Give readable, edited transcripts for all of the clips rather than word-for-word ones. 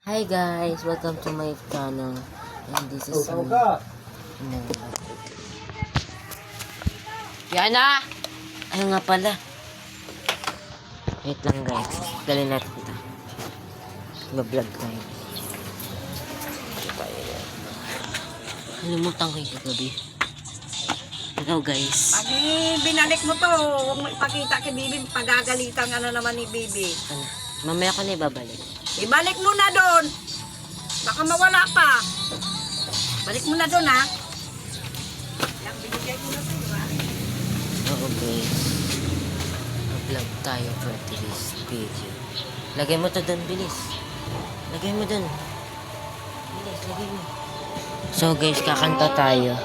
Hi guys, welcome to my channel. And this is me. Yana! Ano nga pala? Wait lang guys. Dali natin ito. Mag-vlog tayo. Nalimutan ko yung gabi. Ikaw guys. Pag binalik mo to, huwag mo ipakita kay Bibi, pagagalitan ka na naman ni Bibi. Ano? Mamaya ko na ibabalik. Ibalik mo na doon. Baka mawala pa. Balik mo na doon, ha? Yan, binigay ko na sa'yo, ha? Oo guys. Mag-vlog tayo for today's video. Lagay mo to doon, bilis. Lagay mo doon. Bilis, lagay mo. So guys, kakanta tayo.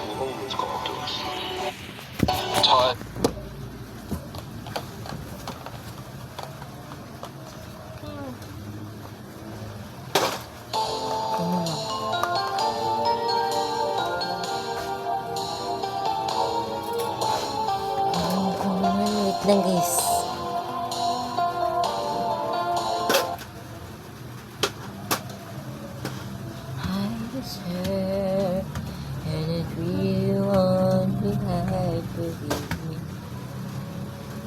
Wait lang guys. I was her, and if you want me, I believe me.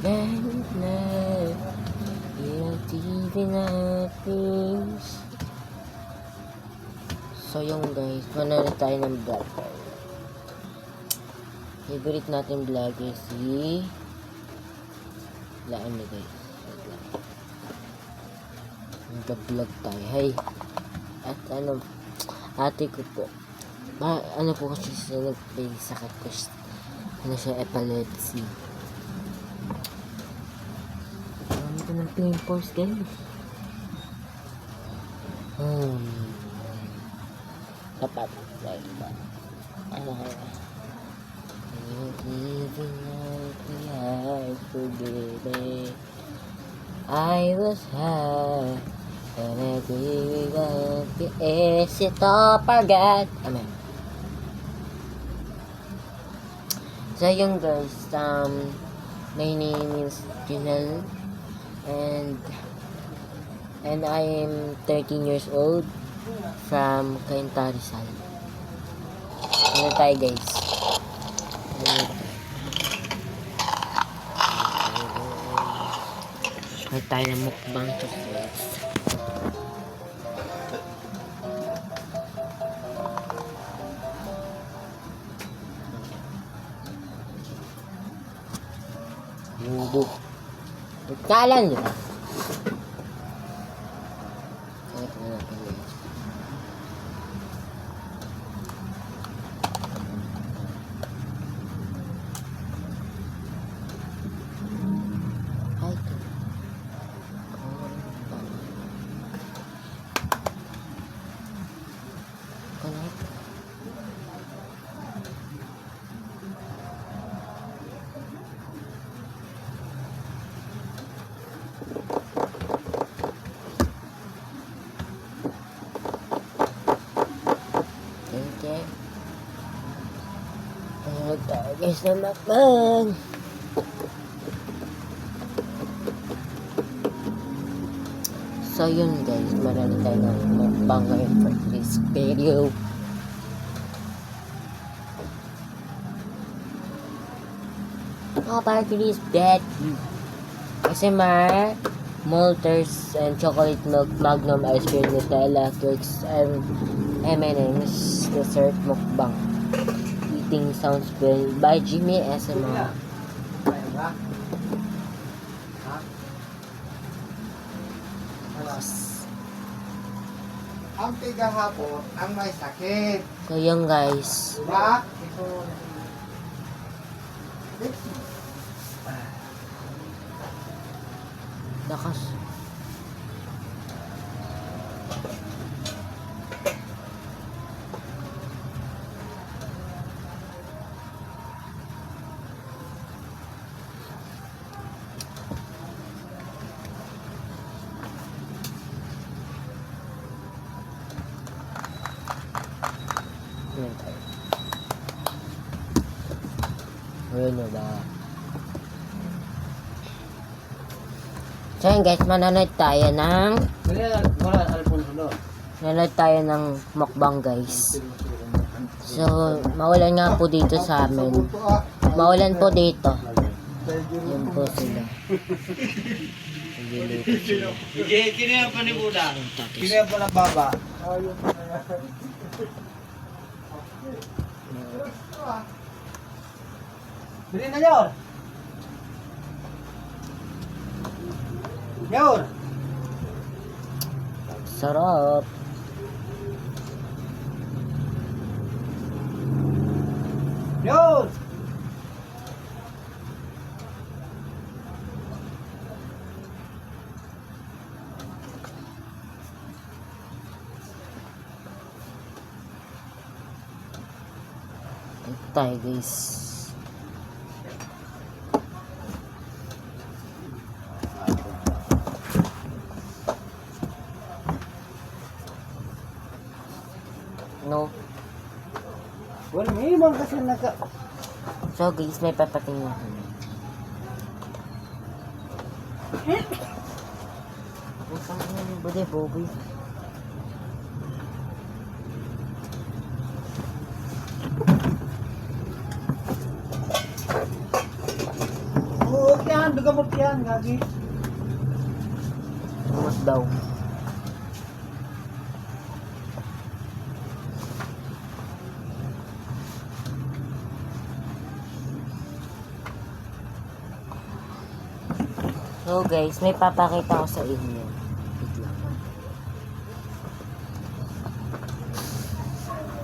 Then love, you're giving up things. So yung guys, manonood tayo ng vlog. Favorite natin vlogger si Laan na guys. Wait lang. Nag-vlog tayo. Hey. At ano, ate ko po. Ano po kasi siya may sakit ko. Ano siya, epilepsy. Ano ito ng pimples guys. Tapat. Right ba? Ano kaya? You're giving up the heart to baby. I was high, and I gave up the easy to forget. Amen. So yung guys, my name is Junel, and I am 13 years old from Cainta, Rizal. Ano tayo guys? May tayo ng mukbang chocolates. Hindi. Kalan nyo. Kahit na natin yun. Okay. Ayan tayo guys na makbang. So yun guys, marami tayo ng makbang ngayon for this video. Para today's bed. ASMR, Malters and chocolate milk, Magnum ice cream, Nutella, cakes, and M&M's dessert mukbang. Eating sounds well by Jimmy ASMR. Ang tigahapon ang may sakit. So yun guys. Diba? Lakas. Ayan tayo. Ayan na ba? So yun guys, manonood tayo ng Wala Alfonso doon. nanood tayo ng mukbang guys. So, mawalan nga po dito sa amin. Mawalan po dito. Yun po sila. Nagluluto sila. Kini ang panibuda. Yung tatis. Kini ang panababa. Bili na Yor. Yor. Sarap. Yor. Ito tayo guys. No. Well, may ibang kasi naka... So guys, may papatingin ako. Pusang ano ba de, Bobby? Oo, yan. Dugamot yan. Gagi. Mas daw. So guys, may papakita ko sa inyo. Wait lang.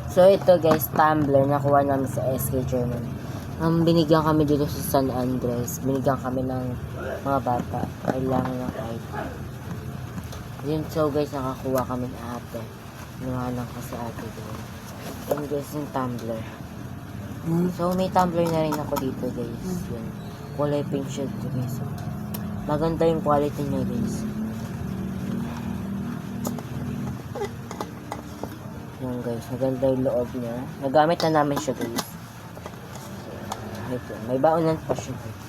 So ito guys, tumbler nakuha namin sa SK German. Binigyan kami dito sa San Andres. Binigyan kami ng mga bata. Kailangan ng ID. Yun, so guys, nakakuha kami ng ate. Niwanan ko sa ate doon. Yun guys, yung tumbler. So may tumbler na rin ako dito guys. Yun. Kulay pink siya dito guys. Maganda yung quality niya guys. Yan guys, maganda yung loob niya. Nagamit na namin siya guys. Ito, may baonan pa siya guys.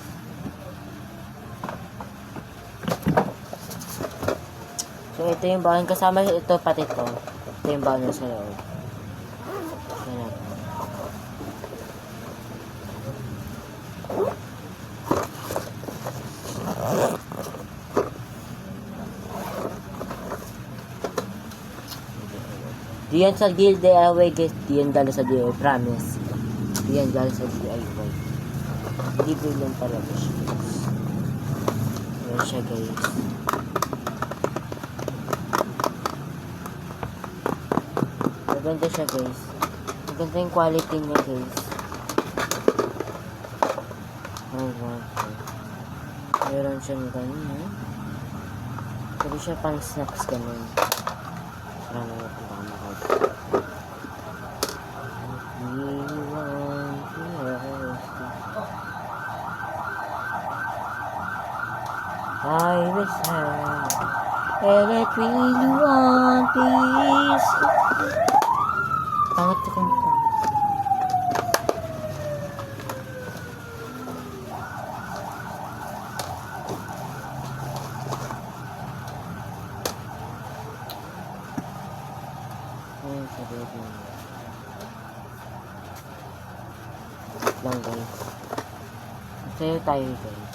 So ito yung baon. Kasama ito pati ito. Ito yung baon sa loob. Yan. Diyan sa DIY guys, diyan dala sa DIY, promise. Diyan dala sa DIY. Libre lang talaga siya guys. Ayan siya guys. Maganda siya guys. Maganda yung quality niya guys. Meron siyang ganyan. Pwede siya pang snacks ganun. Parang mga pangkamakot. I was high and I really want peace. Pangat ko kung lang guys. Sayo tayo guys.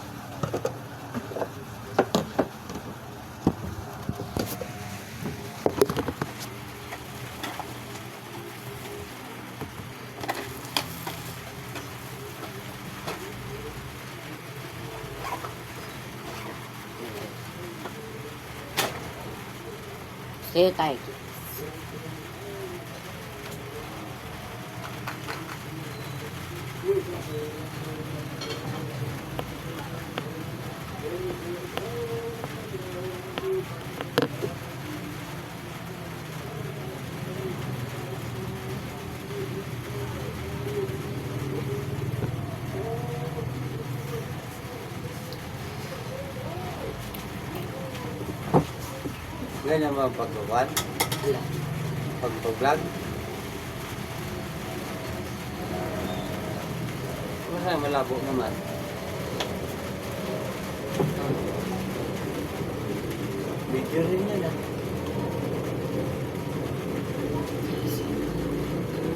Sayo tayo guys. Ganyan mga pagkawan. Wala. Pagpa-vlog. Masaya malabo naman. Video rin yan ah.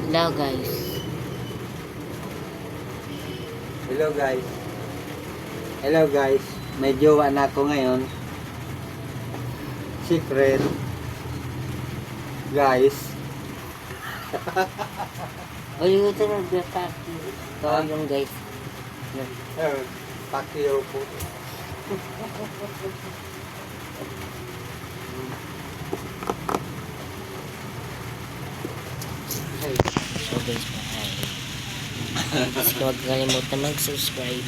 Hello guys. Hello guys. Hello guys. May jowa na ako ngayon. Secret. Guys. Uy, ito na Paki. Ito yung guys. Pakyo po. So guys, bye. Huwag kalimutan mag-subscribe.